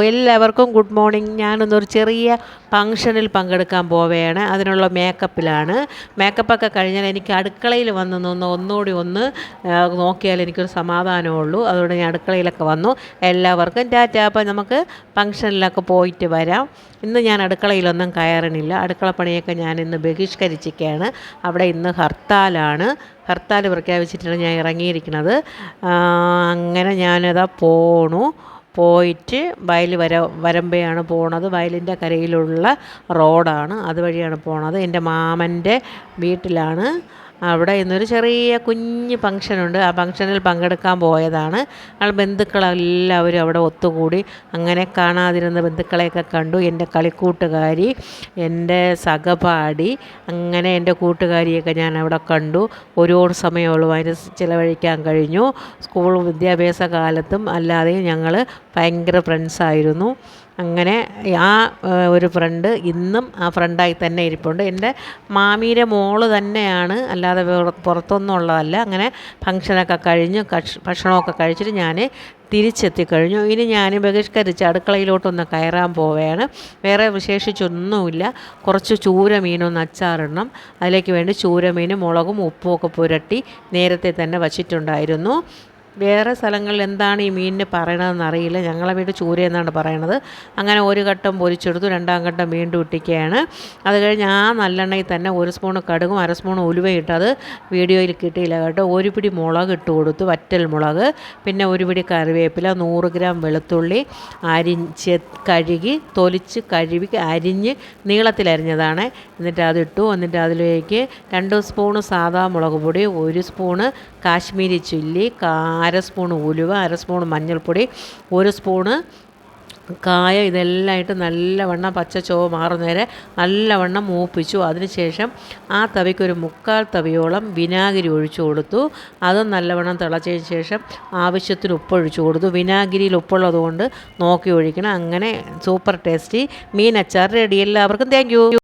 എല്ലാവർക്കും good morning. ഞാനൊന്നൊരു ചെറിയ ഫങ്ഷനിൽ പങ്കെടുക്കാൻ പോവുകയാണ്. അതിനുള്ള മേക്കപ്പിലാണ്. മേക്കപ്പൊക്കെ കഴിഞ്ഞാൽ എനിക്ക് അടുക്കളയിൽ ഒന്നുകൂടി നോക്കിയാൽ എനിക്കൊരു സമാധാനമുള്ളൂ. അതുകൊണ്ട് ഞാൻ അടുക്കളയിലൊക്കെ വന്നു. എല്ലാവർക്കും ടാറ്റ. അപ്പം നമുക്ക് ഫങ്ഷനിലൊക്കെ പോയിട്ട് വരാം. ഇന്ന് ഞാൻ അടുക്കളയിലൊന്നും കയറണില്ല. അടുക്കളപ്പണിയൊക്കെ ഞാൻ ഇന്ന് ബഹിഷ്കരിച്ചിരിക്കുകയാണ്. അവിടെ ഇന്ന് ഹർത്താൽ പ്രഖ്യാപിച്ചിട്ടാണ് ഞാൻ ഇറങ്ങിയിരിക്കുന്നത്. അങ്ങനെ ഞാനതാ പോയിട്ട് വരമ്പയാണ് പോണത്. വയലിൻ്റെ കരയിലുള്ള റോഡാണ്, അതുവഴിയാണ് പോണത്. എൻ്റെ മാമൻ്റെ വീട്ടിലാണ്. അവിടെ ഇന്നൊരു ചെറിയ കുഞ്ഞ് ഫങ്ഷനുണ്ട്. ആ ഫങ്ഷനിൽ പങ്കെടുക്കാൻ പോയതാണ്. ബന്ധുക്കളെല്ലാവരും അവിടെ ഒത്തുകൂടി. അങ്ങനെ കാണാതിരുന്ന ബന്ധുക്കളെയൊക്കെ കണ്ടു. എൻ്റെ കളിക്കൂട്ടുകാരി, എൻ്റെ സഹപാഠി, അങ്ങനെ എൻ്റെ കൂട്ടുകാരിയൊക്കെ ഞാൻ അവിടെ കണ്ടു. ഒരുപാട് സമയമുള്ളൂ അതിന് ചിലവഴിക്കാൻ കഴിഞ്ഞു. സ്കൂൾ വിദ്യാഭ്യാസ കാലത്തും അല്ലാതെയും ഞങ്ങൾ ഭയങ്കര ഫ്രണ്ട്സായിരുന്നു. അങ്ങനെ ഒരു ഫ്രണ്ട് ഇന്നും ആ ഫ്രണ്ടായി തന്നെ ഇരിപ്പുണ്ട്. എൻ്റെ മാമിയുടെ മോള് തന്നെയാണ്, അല്ലാതെ പുറത്തൊന്നും ഉള്ളതല്ല. അങ്ങനെ ഫങ്ഷനൊക്കെ കഴിഞ്ഞ് ഭക്ഷണമൊക്കെ കഴിച്ചിട്ട് ഞാൻ തിരിച്ചെത്തിക്കഴിഞ്ഞു. ഇനി ഞാൻ ബഹിഷ്കരിച്ച് അടുക്കളയിലോട്ടൊന്ന് കയറാൻ പോവുകയാണ്. വേറെ വിശേഷിച്ചൊന്നുമില്ല. കുറച്ച് ചൂര മീനൊന്ന് അച്ചാറിടണം. അതിലേക്ക് വേണ്ടി ചൂര മീൻ മുളകും ഉപ്പും ഒക്കെ പുരട്ടി നേരത്തെ തന്നെ വച്ചിട്ടുണ്ടായിരുന്നു. വേറെ സ്ഥലങ്ങളിൽ എന്താണ് ഈ മീനിന് പറയണതെന്ന് അറിയില്ല. ഞങ്ങളെ വീട് ചൂര എന്നാണ് പറയണത്. അങ്ങനെ ഒരു ഘട്ടം പൊരിച്ചെടുത്തു. രണ്ടാം ഘട്ടം വീണ്ടും ഇട്ടിക്കുകയാണ്. അത് കഴിഞ്ഞ് ആ നല്ലെണ്ണയിൽ തന്നെ ഒരു സ്പൂണ് കടുകും അര സ്പൂൺ ഉലുവയും ഇട്ടത് വീഡിയോയിൽ കിട്ടിയില്ല കേട്ടോ. ഒരു പിടി മുളക് ഇട്ട് കൊടുത്തു, വറ്റൽ മുളക്. പിന്നെ ഒരു പിടി കറിവേപ്പില, 100 ഗ്രാം വെളുത്തുള്ളി കഴുകി തൊലിച്ച് അരിഞ്ഞ് നീളത്തിലരിഞ്ഞതാണ്. എന്നിട്ട് അതിട്ടു. എന്നിട്ട് അതിലേക്ക് 2 സ്പൂണ് സാദാ മുളക് പൊടി, 1 സ്പൂണ് കാശ്മീരി ചില്ലി, അര സ്പൂണ് ഉലുവ, അര സ്പൂണ് മഞ്ഞൾപ്പൊടി, 1 സ്പൂണ് കായം, ഇതെല്ലാം ഇട്ട് നല്ലവണ്ണം പച്ച ചുവ മാറുന്നവരെ നല്ലവണ്ണം മൂപ്പിച്ചു. അതിനുശേഷം ആ തവിക്കൊരു 1/4 തവിയോളം വിനാഗിരി ഒഴിച്ചു കൊടുത്തു. അതും നല്ലവണ്ണം തിളച്ചതിന് ശേഷം ആവശ്യത്തിന് ഉപ്പൊഴിച്ചു കൊടുത്തു. വിനാഗിരിയിൽ ഉപ്പുള്ളത് കൊണ്ട് നോക്കി ഒഴിക്കണം. അങ്ങനെ സൂപ്പർ ടേസ്റ്റി മീൻ അച്ചാർ റെഡി. എല്ലാവർക്കും താങ്ക് യു.